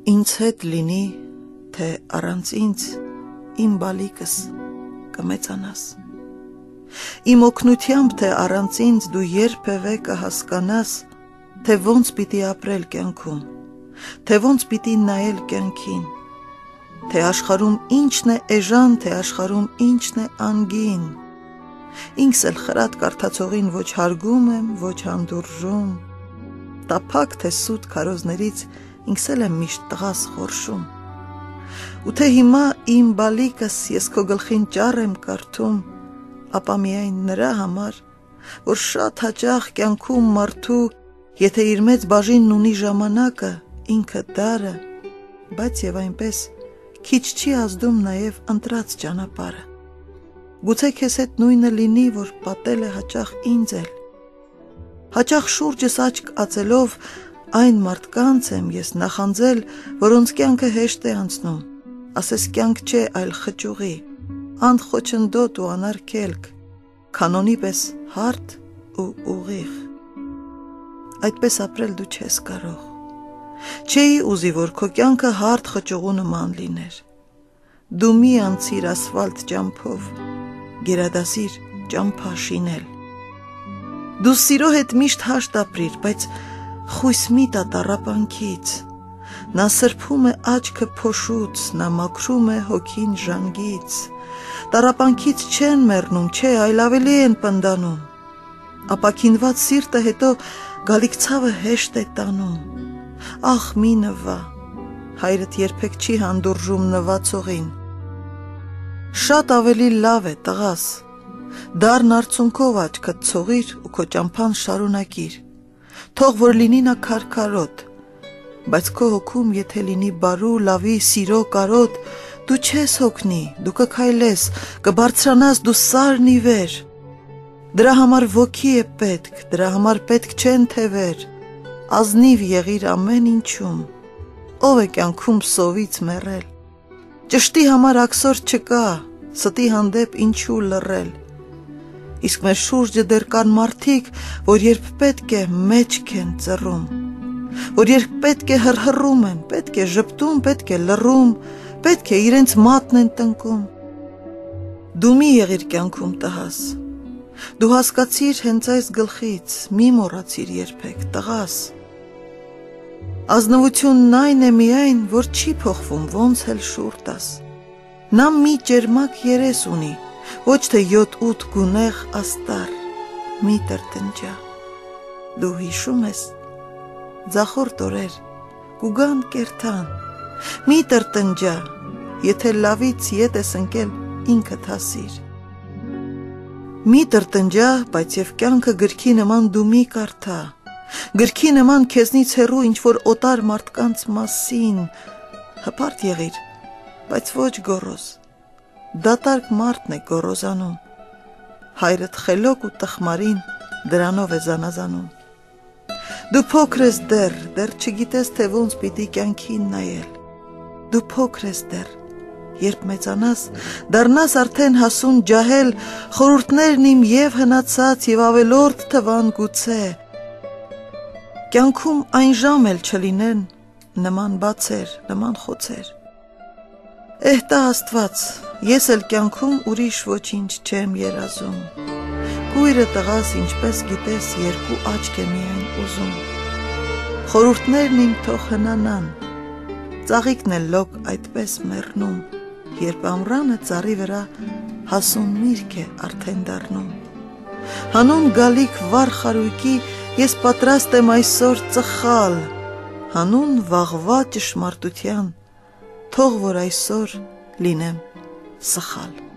Ինձ հետ լինի, թե առանց ինձ իմ բալիկս կմեծանաս, իմ օգնությամբ, թե առանց ինձ դու երբևէ կհասկանաս, թե ոնց պիտի ապրել կյանքում, թե ոնց պիտի նայել կյանքին, թե աշխարհում ինչն է էժան, թե աշխարհում ինչն է անգին, ինքս էլ խրատ կարդացողին ոչ հարգում եմ, ոչ հանդուրժում, տափակ թե սուտ քարոզներից ինքս էլ եմ միշտ տղաս խորշում, ու թե հիմա իմ բալիկս ես քո գլխին ճառ եմ կարդում, ապա միայն նրա համար, որ շատ հաճախ կյանքում մարդու, եթե իր մեծ բաժինն ունի ժամանակը, ինքը դարը, բայց եւ այնպես քիչ չի ազդում նաեւ ընտրած ճանապարհը, գուցե քեզ հետ նույնը լինի, որ պատել է հաճախ ինձ էլ, հաճախ շուրջս աչք ածելով այն մարդկանց եմ ես նախանձել, որոնց կյանքը հեշտ է անցնում, ասես կյանք չէ, այլ խճուղի, անխոչնդոտ ու անարգելք, կանոնի պես հարթ ու ուղիղ, այդպես ապրել դու չես կարող, չէի ուզի, որ քո կյանքը հարթ խճուղու նման լիներ, դու մի անցիր ասֆալտ ճամփով, գերադասիր ճամփա շինել, դու սիրո հետ միշտ հաշտ ապրիր, բայց խույս մի տա տառապանքից, նա սրբում է աչքը փոշուց, նա մաքրում է հոգին ժանգից, տառապանքից չեն մեռնում, չէ, այլ ավելի են պնդանում, ապաքինված սիրտը հետո գալիք ցավը հեշտ է տանում, ախ մի նվա, հայրդ երբեք չի հանդուրժում նվացողին, շատ ավելի լավ է տղաս, դառն արցունքով աչքդ ցողիր ու քո ճամփան շարունակիր, թող որ լինի նա քարքարոտ, բայց քո հոգում եթե լինի բարու, լավի, սիրո կարոտ, դու չես հոգնի, դու կքայլես, կբարձրանաս դու սարն ի վեր, դրա համար ոգի է պետք, դրա համար պետք չեն թևեր, ազնիվ եղիր ամեն ինչում, ով է կյանքում սովից մեռել, ճշտի համար աքսոր չկա, ստի հանդեպ ինչու լռել, իսկ մեր շուրջը դեռ կան մարդիկ, որ երբ պետք է մեջք են ծռում, որ երբ պետք է հռհռում են, պետք է ժպտում, պետք է լռում, պետք է իրենց մատն են տնկում, դու մի եղիր կյանքում տհաս, դու հասկացիր հենց այս գլխից, մի մոռացիր երբեք, տղաս, ազնվությունն այն է միայն, որ չի փոխվում, ոնց էլ շուռ տաս, նա մի ճերմակ երես ունի, ոչ թե 7-8 գունեղ աստար, մի տրտնջա, դու հիշում ես, ձախորդ օրեր, կուգան կերթան, մի տրտնջա, եթե լավից ետ ես ընկել, ինքդ հասիր, մի տրտնջա, բայց և կյանքը գրքի նման դու մի կարդա, գրքի նման քեզնից հեռու ինչ-որ օտար մարդկանց մասին, հպարտ եղիր, բայց ոչ գոռոզ, դատարկ մարդն է գոռոզանում, հայրդ խելոք ու տխմարին դրանով է զանազանում, դու փոքր ես դեռ չգիտես, թե ոնց պիտի կյանքին նայել, դու փոքր ես դեռ, երբ մեծանաս, դառնաս արդեն հասուն ջահել, խորհուրդներն իմ և հնացած և ավելորդ թվան գուցե, կյանքում այն ժամ էլ չլինեն նման բացեր, նման խոցեր, տա Աստված, ես էլ կյանքում ուրիշ ոչինչ չեմ երազում, կույրը տղաս ինչպես գիտես երկու աչք է միայն ուզում, խորհուրդներն իմ թող հնանան, ծաղիկն է լոկ այդպես մեռնում, երբ ամռանը ծառի վրա հասուն միրգ է արդեն դառնում, հանուն գալիք վառ խարույկի ես պատրաստ եմ այսօր ծխալ, հանուն վաղվա ճշմարտության, թող որ այսօր լինեմ սխալ։